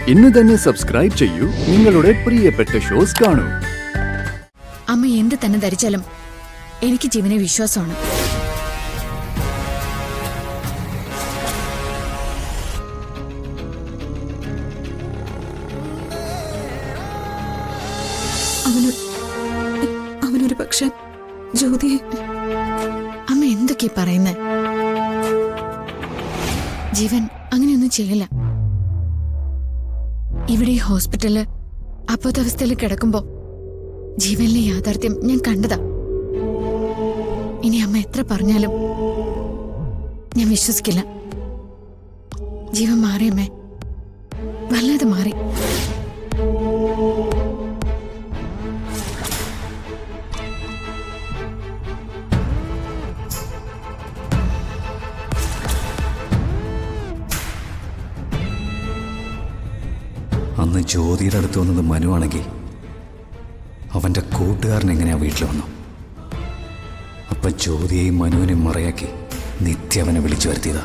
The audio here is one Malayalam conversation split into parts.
ഇന്ന് തന്നെ സബ്സ്ക്രൈബ് ചെയ്യൂ, നിങ്ങളുടെ പ്രിയപ്പെട്ട ഷോസ് കാണൂ. അമ്മ എന്ത് തന്നെ ധരിച്ചാലും എനിക്ക് ജീവനെ വിശ്വാസമാണ്. അവനൊരു പക്ഷെ ജ്യോതിയെ... അമ്മ എന്തൊക്കെയാ പറയുന്നേ? ജീവൻ അങ്ങനെയൊന്നും ചെയ്യില്ല. ഇവിടെ ഈ ഹോസ്പിറ്റലില് അബോധാവസ്ഥയിൽ കിടക്കുമ്പോ ജീവനിലെ യാഥാർത്ഥ്യം ഞാൻ കണ്ടതാ. ഇനി അമ്മ എത്ര പറഞ്ഞാലും ഞാൻ വിശ്വസിക്കില്ല. ജീവൻ മാറിയമ്മേ, വല്ലാതെ മാറി. അന്ന് ജ്യോതിയുടെ അടുത്ത് വന്നത് മനുവാണെങ്കിൽ അവൻ്റെ കൂട്ടുകാരൻ എങ്ങനെയാ വീട്ടിൽ വന്നു? അപ്പം ജ്യോതിയെയും മനുവിനെയും മറയാക്കി നിത്യ അവനെ വിളിച്ചു വരുത്തിയതാ.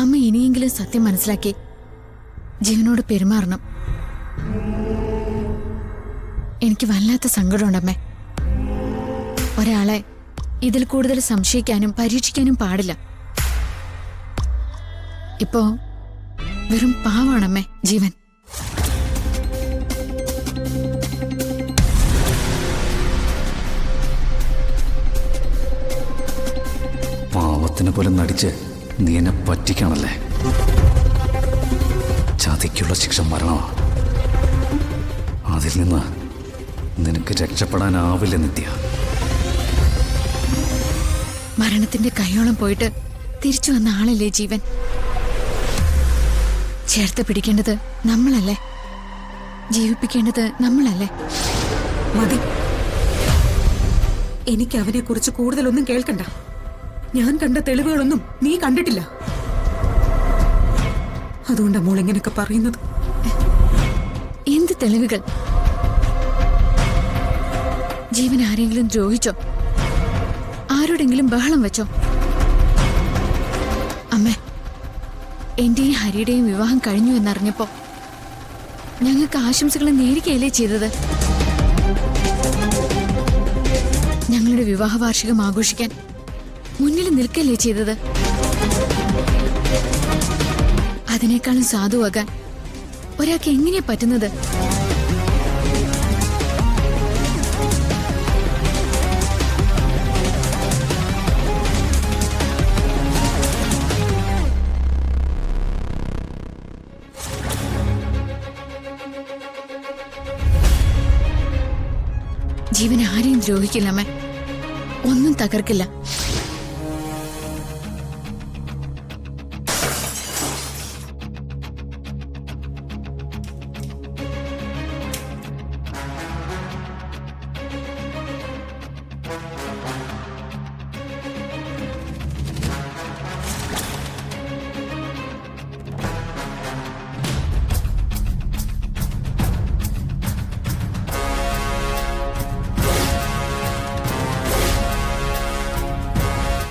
അമ്മ ഇനിയെങ്കിലും സത്യം മനസ്സിലാക്കി ജീവനോട് പെരുമാറണം. എനിക്ക് വല്ലാത്ത സങ്കടമുണ്ടമ്മേ. ഒരാളെ ഇതിൽ കൂടുതൽ സംശയിക്കാനും പരീക്ഷിക്കാനും പാടില്ല. ഇപ്പോ വെറും പാവാണമ്മേ ജീവൻ. പാവത്തിനെ പോലെ നടിച്ച് നീ എന്നെ പറ്റിക്കാണല്ലേ? ചതിക്കുള്ള ശിക്ഷ മരണമാണ്. അതിൽ നിന്ന് നിനക്ക് രക്ഷപ്പെടാനാവില്ല നിത്യ. മരണത്തിന്റെ കൈയോളം പോയിട്ട് തിരിച്ചു വന്ന ആളല്ലേ ജീവൻ. ചേർത്ത് പിടിക്കേണ്ടത് നമ്മളല്ലേ? ജീവിപ്പിക്കേണ്ടത് നമ്മളല്ലേ? മതി, എനിക്ക് അവനെ കുറിച്ച് കൂടുതലൊന്നും കേൾക്കണ്ട. ഞാൻ കണ്ട തെളിവുകളൊന്നും നീ കണ്ടിട്ടില്ല. അതുകൊണ്ടാ മോൾ ഇങ്ങനെയൊക്കെ പറയുന്നത്. എന്ത് തെളിവുകൾ? ജീവൻ ആരെങ്കിലും ദ്രോഹിച്ചോ? ആരോടെങ്കിലും ബഹളം വെച്ചോ? അമ്മേ, എന്റെയും ഹരിയുടെയും വിവാഹം കഴിഞ്ഞു എന്നറിഞ്ഞപ്പോ ഞങ്ങൾക്ക് ആശംസകൾ നേരിടുകയല്ലേ ചെയ്തത്? ഞങ്ങളുടെ വിവാഹ വാർഷികം ആഘോഷിക്കാൻ മുന്നിൽ നിൽക്കല്ലേ ചെയ്തത്? അതിനേക്കാളും സാധുവാകാൻ ഒരാൾക്ക് എങ്ങനെയാ പറ്റുന്നത്? ജീവൻ ആരെയും ദ്രോഹിക്കില്ല അമ്മേ, ഒന്നും തകർക്കില്ല.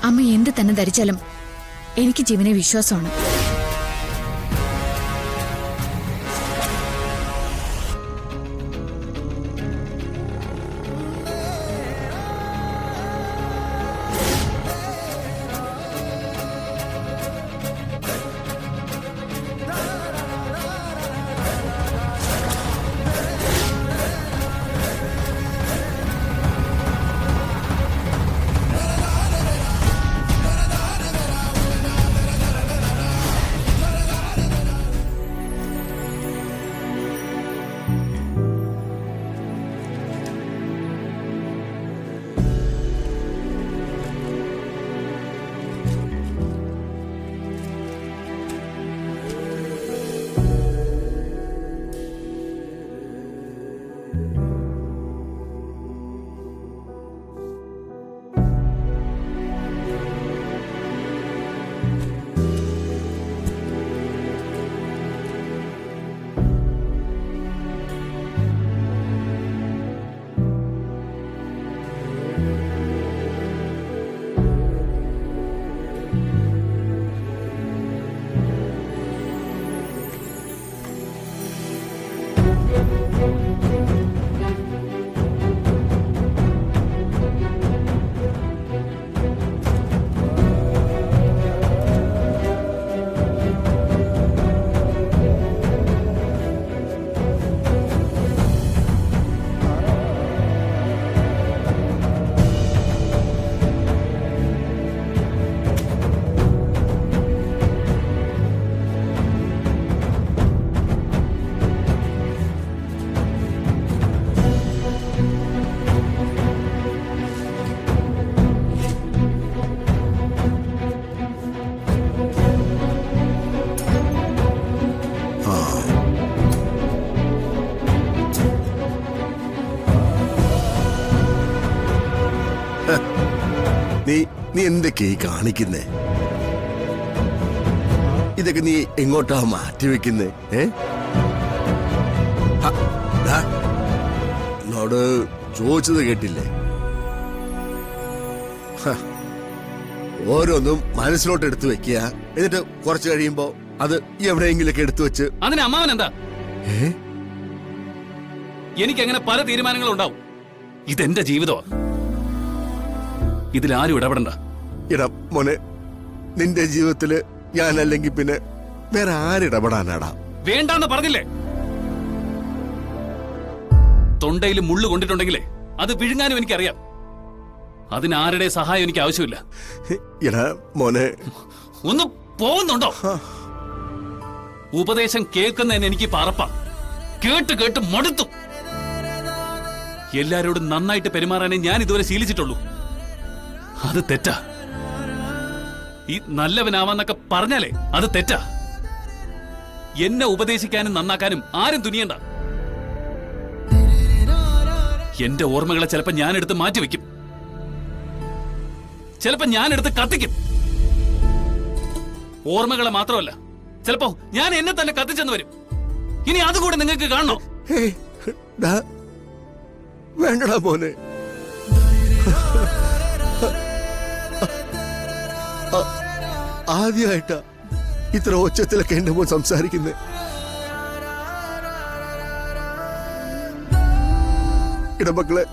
അമ്മ എന്ത് തന്നെ ധരിച്ചാലും എനിക്ക് ജീവനെ വിശ്വാസമാണ്. നീ എന്തൊക്കെയായി കാണിക്കുന്നേ? ഇതൊക്കെ നീ എങ്ങോട്ടാ മാറ്റിവെക്കുന്നേ? എന്നോട് ചോദിച്ചത് കേട്ടില്ലേ? ഓരോന്നും മനസ്സിലോട്ട് എടുത്തു വെക്കുക, എന്നിട്ട് കുറച്ച് കഴിയുമ്പോ അത് എവിടെയെങ്കിലൊക്കെ എടുത്തു വെച്ച്. അതിന് അമ്മാവൻ എന്താ? എനിക്കങ്ങനെ പല തീരുമാനങ്ങളും ഉണ്ടാവും. ഇതെന്റെ ജീവിതമാണ്, ഇതിലാരും ഇടപെടണ്ട. ഇടാ മോനെ, നിന്റെ ജീവിതത്തില് ഞാനല്ലെങ്കിൽ പിന്നെ വേറെ ആരിടപെടാനാടാ? വേണ്ടാന്ന് പറഞ്ഞില്ലേ? തൊണ്ടയിൽ മുള്ളു കൊണ്ടിട്ടുണ്ടെങ്കിലേ അത് വിഴുങ്ങാനും എനിക്കറിയാം. അതിന് ആരുടെ സഹായം എനിക്ക് ആവശ്യമില്ല. ഇടാ മോനെ, ഒന്ന് പോകുന്നുണ്ടോ? ഉപദേശം കേൾക്കുന്നതിന് എനിക്ക് പറപ്പ. കേട്ട് കേട്ട് മടുത്തു. എല്ലാരോടും നന്നായിട്ട് പെരുമാറാനേ ഞാൻ ഇതുവരെ ശീലിച്ചിട്ടുള്ളൂ. അത് തെറ്റാ. ഈ നല്ലവനാവാന്നൊക്കെ പറഞ്ഞാലേ അത് തെറ്റാ. എന്നെ ഉപദേശിക്കാനും നന്നാക്കാനും ആരും തുനിയണ്ട. എന്റെ ഓർമ്മകളെ ചിലപ്പോ ഞാനെടുത്ത് മാറ്റിവെക്കും, ചിലപ്പോ ഞാനെടുത്ത് കത്തിക്കും. ഓർമ്മകളെ മാത്രമല്ല, ചിലപ്പോ ഞാൻ എന്നെ തന്നെ കത്തിച്ചെന്ന് വരും. ഇനി അതുകൂടെ നിങ്ങൾക്ക് കാണണോ? വേണ്ടടാ മോനെ. ആദ്യമായിട്ടാ ഇത്ര ഒച്ചത്തിലൊക്കെ എന്റെ മോൻ സംസാരിക്കുന്നത്. ഇടമക്കളെ,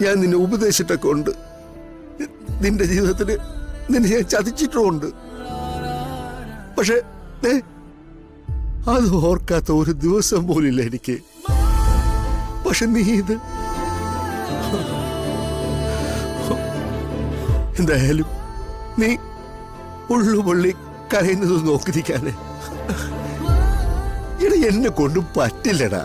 ഞാൻ നിന്നെ ഉപദേശിച്ചിട്ടൊക്കെ ഉണ്ട്. നിന്റെ ജീവിതത്തിന് നിന്നെ ഞാൻ ചതിച്ചിട്ടുമുണ്ട്. പക്ഷെ അത് ഓർക്കാത്ത ഒരു ദിവസം പോലില്ല എനിക്ക്. പക്ഷെ നീ ഇത് എന്തായാലും നീ ഉള്ളുപൊള്ളി കരയുന്നത് നോക്കിയിരിക്കാന് എന്നെ കൊണ്ടും പറ്റില്ലടാ.